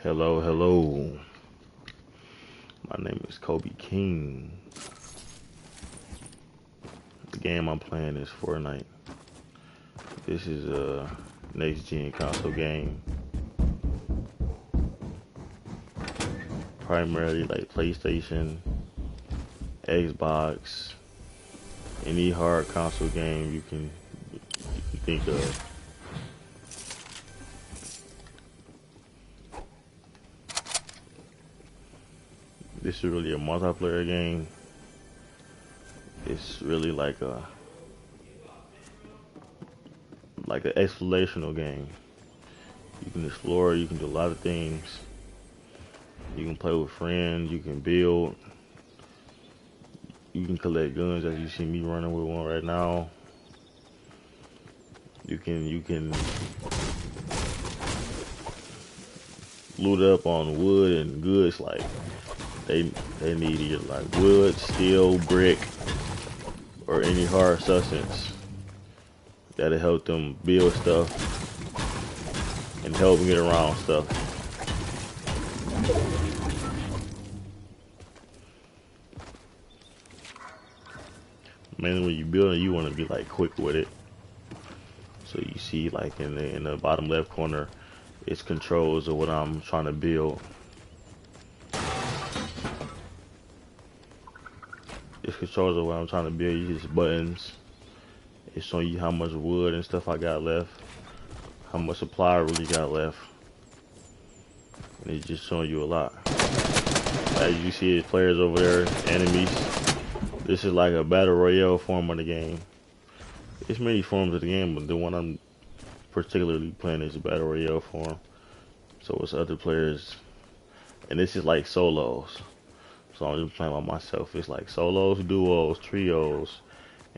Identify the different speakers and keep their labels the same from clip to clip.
Speaker 1: Hello, hello. My name is Kobe King. The game I'm playing is Fortnite. This is a next gen console game. Primarily like PlayStation, Xbox, any hard console game you can think of. This is really a multiplayer game. It's really like an explorational game. You can explore, you can do a lot of things. You can play with friends, you can build, you can collect guns as you see me running with one right now. You can loot up on wood and goods like they need either like wood, steel, brick, or any hard substance that'll help them build stuff and help them get around stuff. Mainly when you build it, you want to be like quick with it. So you see like in the bottom left corner, it's controls of what I'm trying to build. It's controls of what I'm trying to build. You just buttons. It's showing you how much wood and stuff I got left, how much supply I really got left, and it's just showing you a lot. As you see, there's players over there, enemies. This is like a battle royale form of the game. There's many forms of the game, but the one I'm particularly playing is a battle royale form. So it's other players, and this is like solos. So I'm just playing by myself. It's like solos, duos, trios,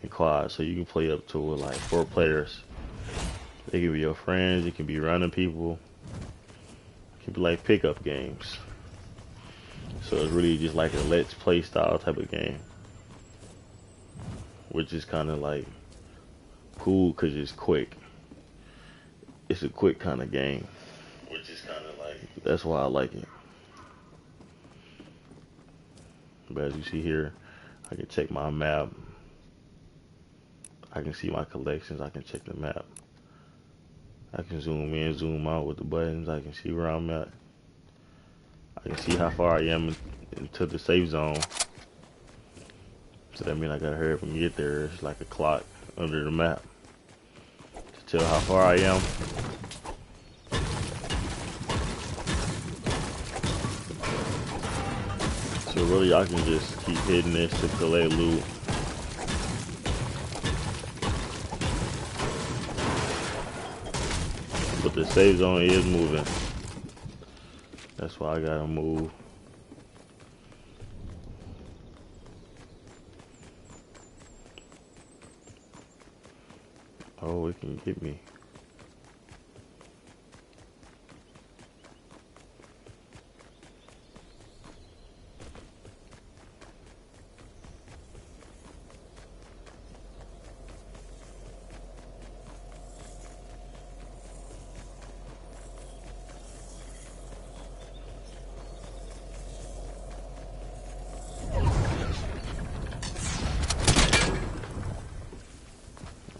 Speaker 1: and quads. So you can play up to like 4 players. They can be your friends. It can be random people. It can be like pickup games. So it's really just like a let's play style type of game, which is kind of like cool because it's quick. It's a quick kind of game, which is kind of like, that's why I like it. But as you see here, I can check my map. I can see my collections. I can check the map. I can zoom in, zoom out with the buttons. I can see where I'm at. I can see how far I am into the safe zone. So that means I gotta hurry up and get there. It's like a clock under the map to tell how far I am. So really I can just keep hitting this to collect loot. But the safe zone is moving. That's why I gotta move. Oh, it can get me.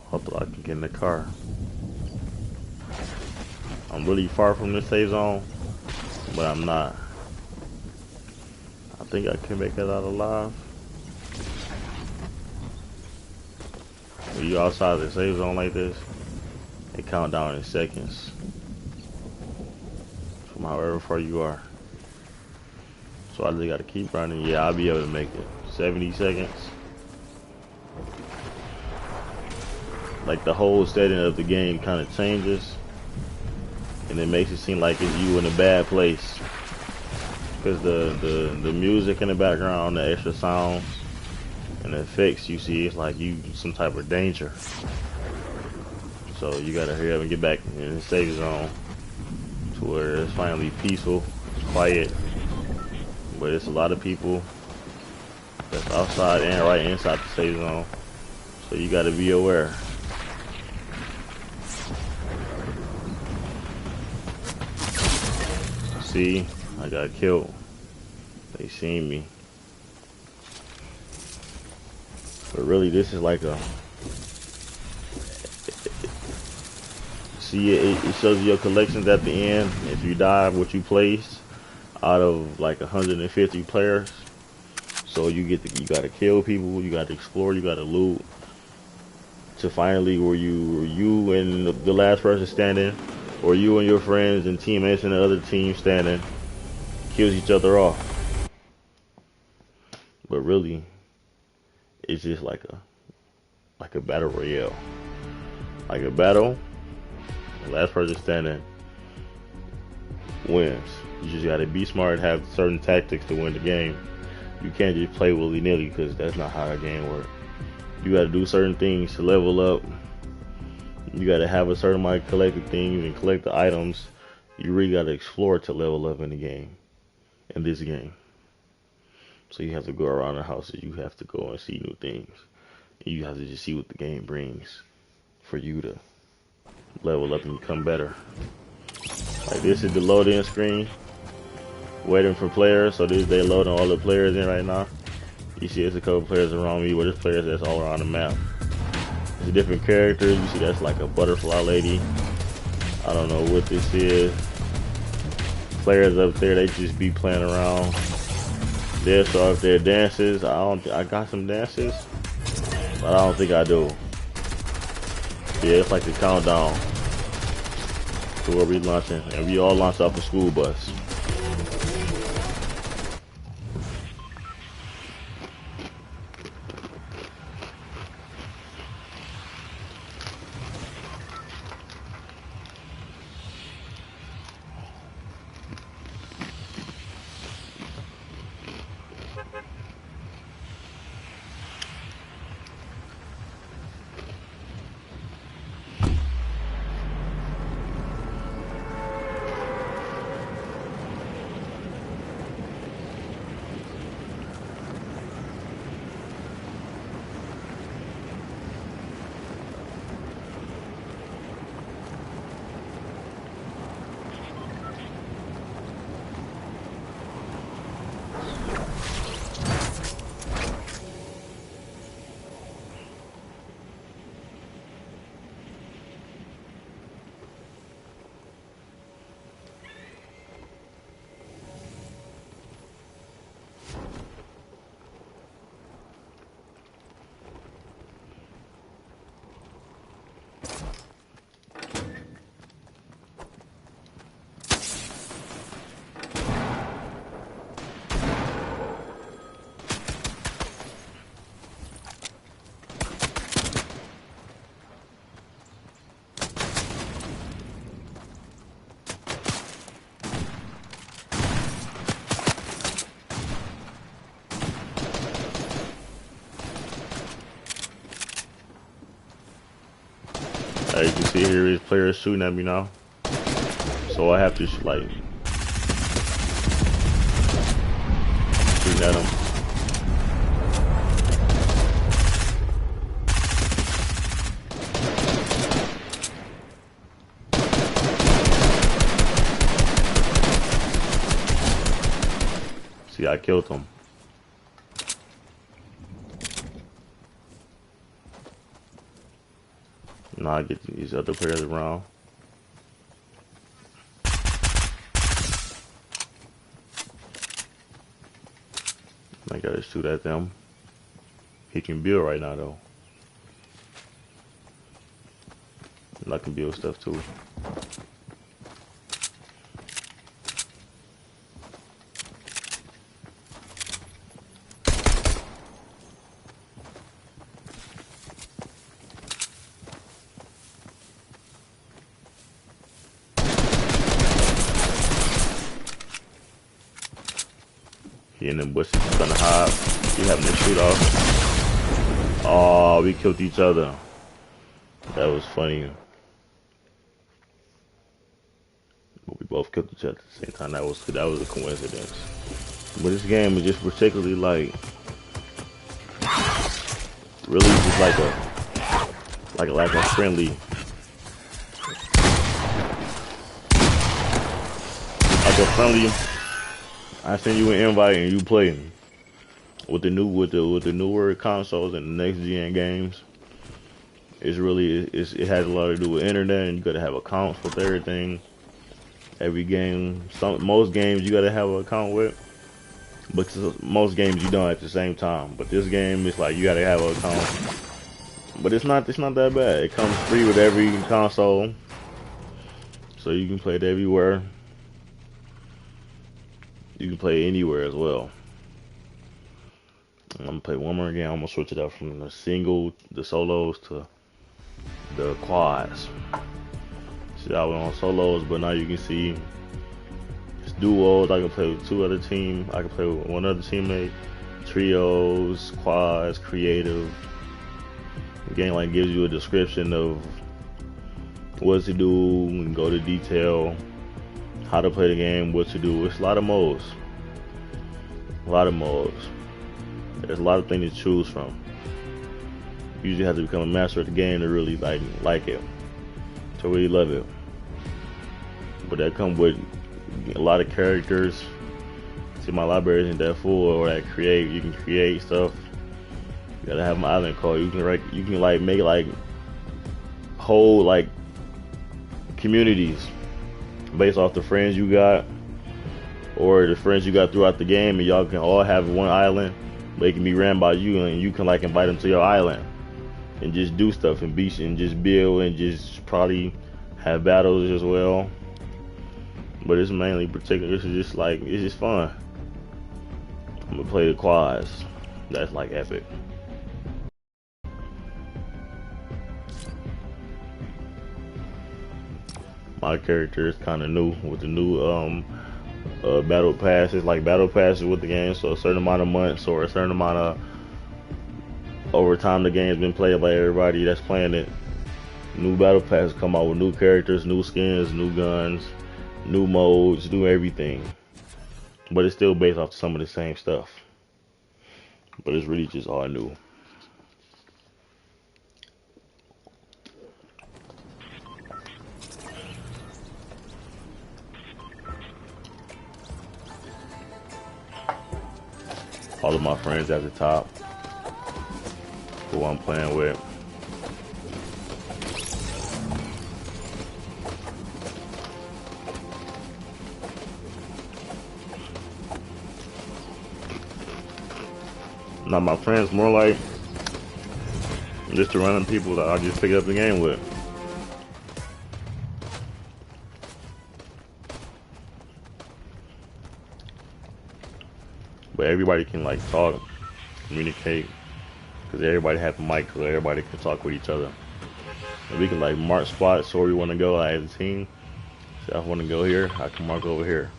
Speaker 1: Hopefully I can get in the car. I'm really far from the safe zone, but I'm not. I think I can make it out alive. When you outside the safe zone like this, it count down in seconds from however far you are. So I just gotta keep running. Yeah, I'll be able to make it. 70 seconds. Like the whole setting of the game kind of changes, and it makes it seem like it's you in a bad place, because the music in the background, the extra sounds and the effects you see, it's like you some type of danger. So you gotta hurry up and get back in the safe zone to where it's finally peaceful, it's quiet, but it's a lot of people that's outside and right inside the safe zone. So you gotta be aware. See, I got killed. They seen me. But really, this is like a... See, it shows you your collections at the end. If you die, what you placed out of like 150 players. So you gotta kill people, you gotta explore, you gotta loot. To finally where you and the last person standing, or you and your friends and teammates and the other team standing, kills each other off. But really, it's just like a battle royale. Like a battle, the last person standing wins. You just gotta be smart, have certain tactics to win the game. You can't just play willy-nilly because that's not how a game works. You gotta do certain things to level up. You gotta have a certain amount of collected things and collect the items. You really gotta explore to level up in the game, in this game. So you have to go around the houses. You have to go and see new things. You have to just see what the game brings for you to level up and become better. Like this is the load-in screen, waiting for players. So they loading all the players in right now. You see there's a couple players around me, but there's players that's all around the map. There's different characters. You see that's like a butterfly lady. I don't know what this is. Players up there, they just be playing around. They'll show up their dances. I got some dances, but I don't think I do. Yeah, it's like the countdown to where we launching, and we all launch off a school bus. As you can see here, his players shooting at me now. So I have to like shooting at him. See, I killed him. Now I get these other players around. I gotta shoot at them. He can build right now though. And I can build stuff too. He in the bushes, he's gonna hide. He having to shoot off. Oh, we killed each other. That was funny. But we both killed each other at the same time. That was a coincidence. But this game is just particularly like really just like a friendly. I like a friendly. I send you an invite and you play with the newer consoles and the next gen games. It has a lot to do with internet, and you gotta have accounts with everything. Every game, most games you gotta have an account with, but most games you don't at the same time. But this game, it's like you gotta have an account. But it's not that bad. It comes free with every console, so you can play it everywhere. You can play it anywhere as well. I'm gonna play one more game. I'm gonna switch it up from the solos to the quads. See, I went on solos, but now you can see it's duos. I can play with two other teams. I can play with one other teammate. Trios, quads, creative. The game like gives you a description of what to do and go to detail, how to play the game, what to do. It's a lot of modes. There's a lot of things to choose from. You usually have to become a master of the game to really like it, to really love it. But that comes with a lot of characters. See, my library isn't that full, or you can create stuff. You gotta have an island code. You can make whole communities based off the friends you got, or the friends you got throughout the game, and y'all can all have one island. They can be ran by you, and you can invite them to your island and just do stuff and just build and just probably have battles as well. But it's mainly particular. It's just fun. I'm gonna play the quads. That's epic. My character is kind of new with the new battle passes, battle passes with the game. So a certain amount of months or a certain amount of over time the game's been played by everybody that's playing it. New battle passes come out with new characters, new skins, new guns, new modes, new everything. But it's still based off some of the same stuff. But it's really just all new. All of my friends at the top, who I'm playing with. Now my friends more like just the random people that I just pick up the game with. But everybody can talk, communicate, because everybody has a mic, so everybody can talk with each other. And we can mark spots where we want to go as a team. So if I want to go here, I can mark over here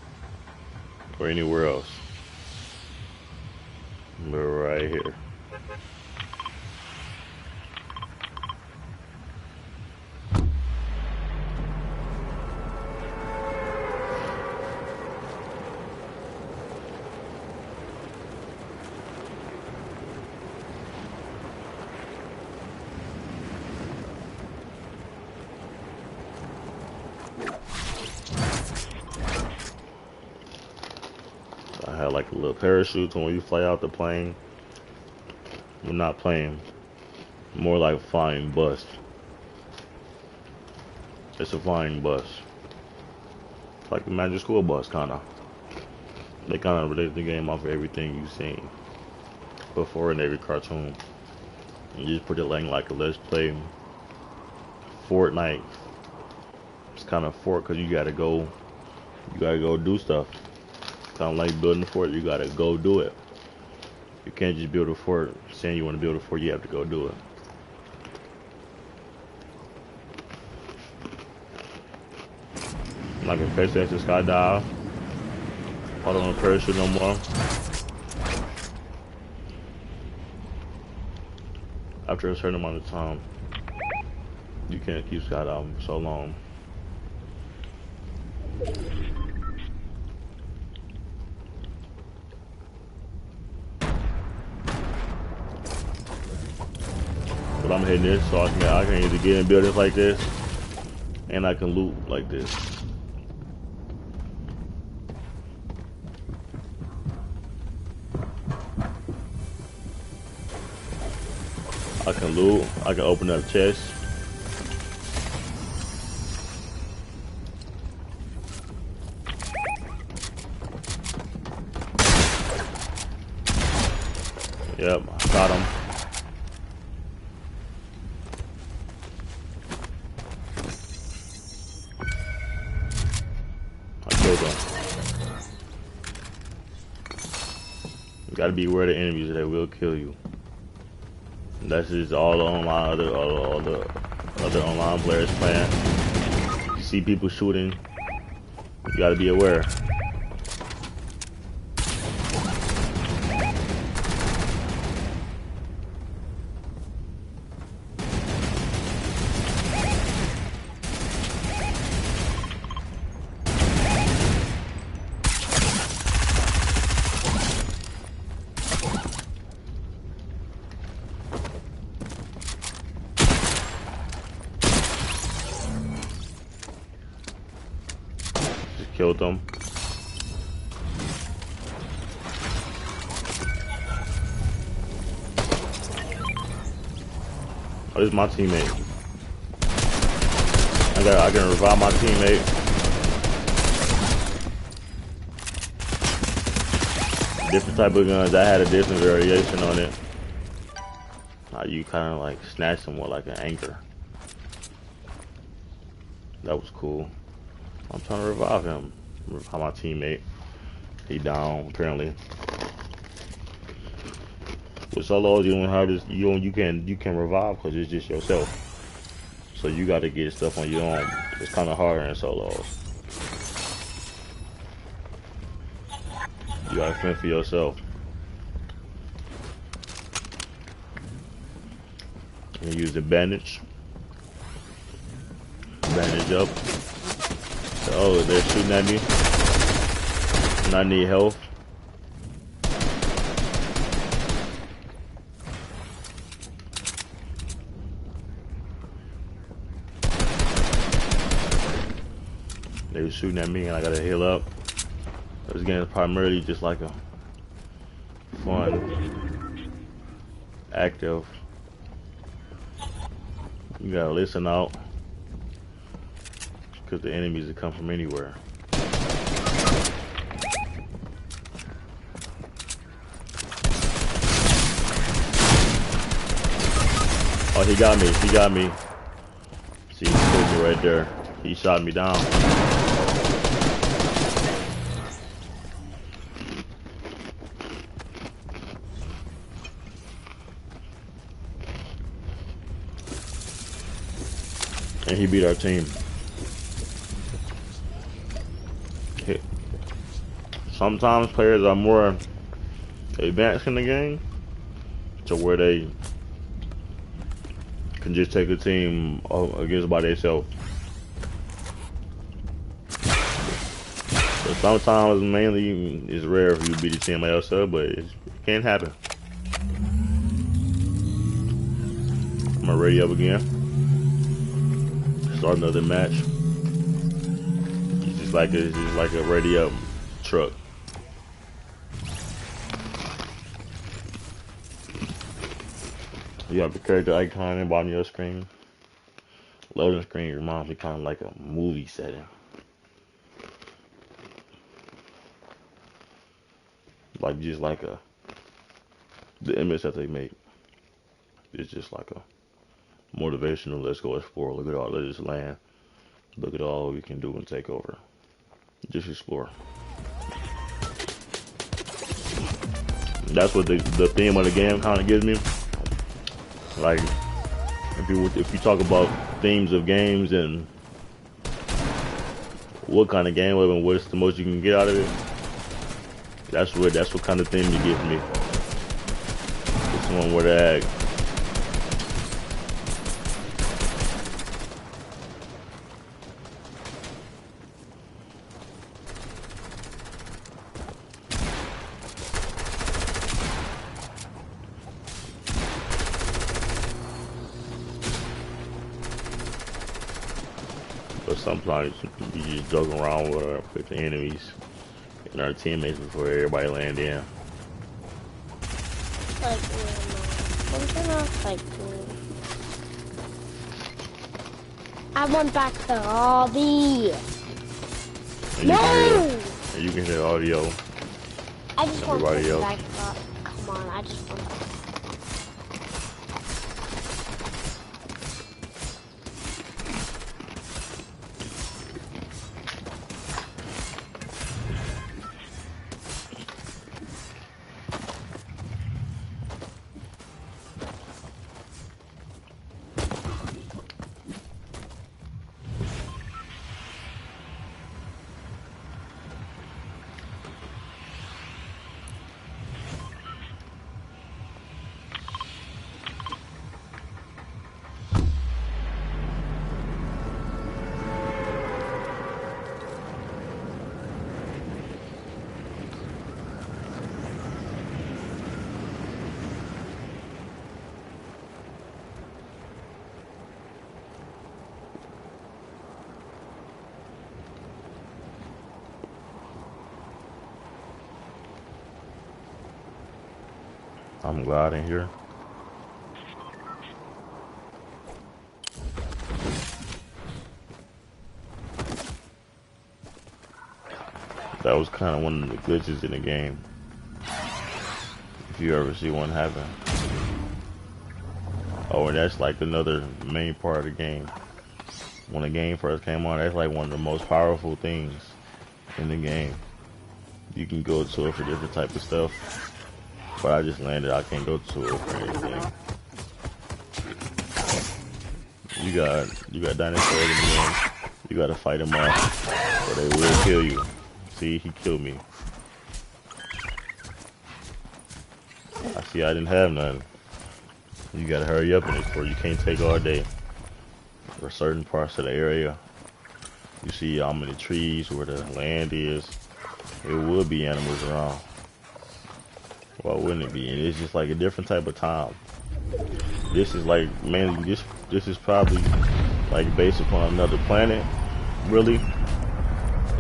Speaker 1: or anywhere else. We're right here. I had a little parachute, so when you fly out the plane, we're not playing. More like flying bus. It's a flying bus. It's like a magic school bus, kinda. They kinda relate the game off of everything you've seen before in every cartoon. And you just put it like a let's play Fortnite. It's kind of fort because you gotta go do stuff. Kind of like building a fort, you gotta go do it. You can't just build a fort saying you want to build a fort, you have to go do it. I'm not gonna face that to skydive. I don't want to parachute no more. After a certain amount of time, you can't keep skydiving for so long. But I'm hitting this so I can either get in buildings like this and I can loot like this. I can loot. I can open up chests. Yep, I got him. I killed him. You gotta be aware of the enemies, they will kill you. That's just all the online, all the other online players playing. You see people shooting, you gotta be aware. Killed them. Oh, this is my teammate. I can revive my teammate. Different type of guns. I had a different variation on it. You kind of like snatch them with like an anchor. That was cool. I'm trying to revive him. Revive my teammate. He down apparently. With solos, you don't have this. You can revive because it's just yourself. So you got to get stuff on your own. It's kind of harder in solos. You got to fend for yourself. And use the bandage. Bandage up. Oh, they're shooting at me. And I need health. They were shooting at me and I gotta heal up. This game is primarily just like a fun, active. You gotta listen out. Because the enemies that come from anywhere. Oh, he got me. He got me. See, he killed me right there. He shot me down. And he beat our team. Sometimes players are more advanced in the game to where they can just take a team against by themselves. But sometimes, mainly, it's rare if you beat a team by yourself, but it can happen. I'm gonna ready up again. Start another match. It's just like a ready up truck. You have the character icon in the bottom of your screen. Loading screen reminds me kind of like a movie setting. Like just like the image that they make. It's just like a motivational, let's go explore, look at all this land. Look at all we can do and take over. Just explore. That's what the theme of the game kind of gives me. Like, if you talk about themes of games and what kind of game and what's the most you can get out of it, that's what kind of theme you give me. It's one where to act. But sometimes you just joke around with the enemies and our teammates before everybody land in.
Speaker 2: Like, something else like I went back to the lobby.
Speaker 1: And
Speaker 2: No!
Speaker 1: You can hear audio.
Speaker 2: I just want to
Speaker 1: Everybody else.
Speaker 2: back up. Come on, I just want to.
Speaker 1: I'm glad in here. That was kind of one of the glitches in the game. If you ever see one happen. Oh, and that's like another main part of the game. When the game first came on, that's like one of the most powerful things in the game. You can go to it for different type of stuff. But I just landed, I can't go to it for anything. You got dinosaurs in the game. You gotta fight them off, or they will kill you. See, he killed me. I see I didn't have none. You gotta hurry up in this, or you can't take all day. For certain parts of the area, you see I'm in the trees where the land is. There will be animals around. Why wouldn't it be? And it's just like a different type of time. This is like mainly this is probably like based upon another planet, really.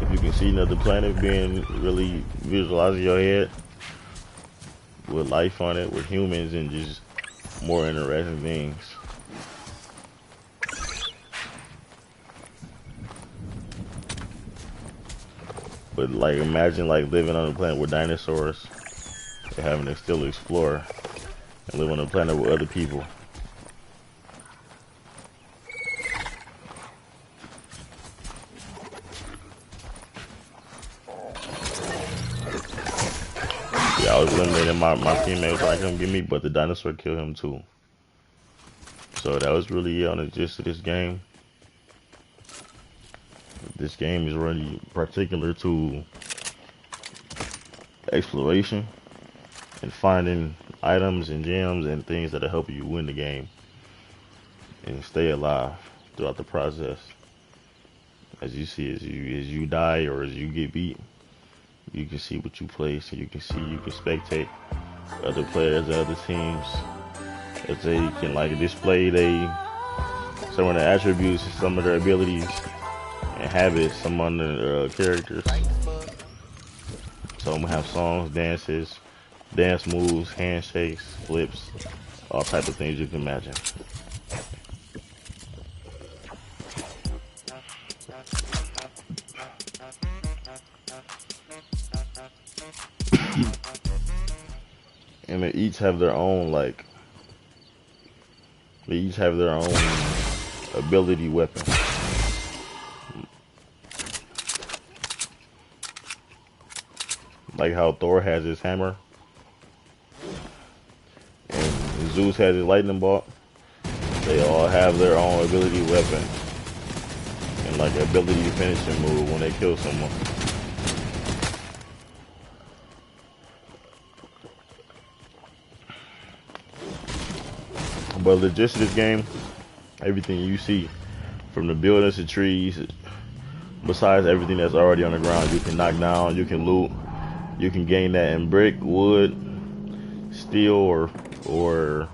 Speaker 1: If you can see another planet being really visualized in your head with life on it, with humans and just more interesting things. But like imagine like living on a planet with dinosaurs and having to still explore and live on a planet with other people. Yeah, I was eliminating my teammates trying to come get me, but the dinosaur killed him too. So that was really on the gist of this game. This game is really particular to exploration and finding items and gems and things that'll help you win the game and stay alive throughout the process. As you see, as you die or as you get beat, you can see what you place, and you can spectate other players and other teams as they can like display some of the attributes, some of their abilities and habits, some of the characters. So I'm gonna have songs, dances, dance moves, handshakes, flips, all type of things you can imagine. And they each have their own ability weapon. Like how Thor has his hammer and Zeus has his lightning bolt. They all have their own ability weapon and like ability finishing move when they kill someone. But the gist of this game, everything you see, from the buildings to trees, besides everything that's already on the ground, you can knock down, you can loot, you can gain that in brick, wood, steel, or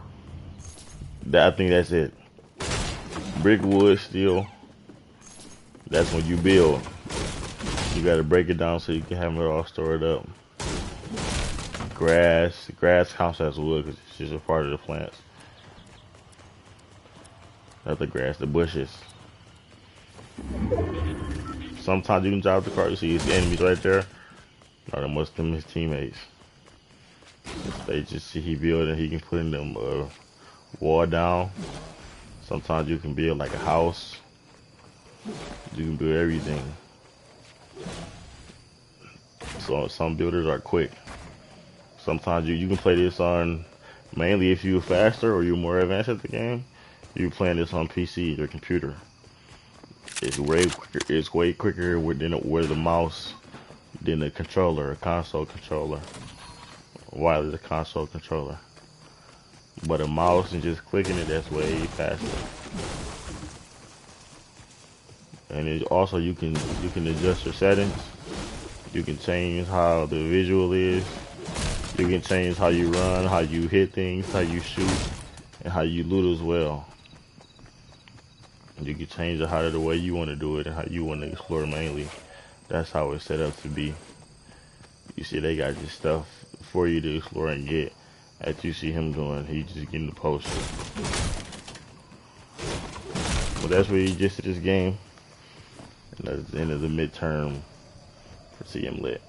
Speaker 1: that, I think that's it. Brick, wood, steel. That's when you build. You gotta break it down so you can have it all stored up. Grass counts as wood because it's just a part of the plants. Not the grass, the bushes. Sometimes you can drive the car, you see his enemies right there. Or the most of them his teammates. They just see he building, he can put in them wall down. Sometimes you can build like a house. You can build everything. So some builders are quick. Sometimes you can play this on, mainly if you're faster or you're more advanced at the game, you're playing this on PC or computer. It's way quicker with the mouse than a controller, a console controller. Wireless console controller. But a mouse and just clicking it, that's way faster. And it also you can adjust your settings. You can change how the visual is. You can change how you run, how you hit things, how you shoot, and how you loot as well. And you can change it how the way you want to do it and how you want to explore mainly. That's how it's set up to be. You see, they got just stuff for you to explore and get. As you see him doing, he's just getting the poster. Well, that's where you get to this game. And that's the end of the midterm for CMLIT.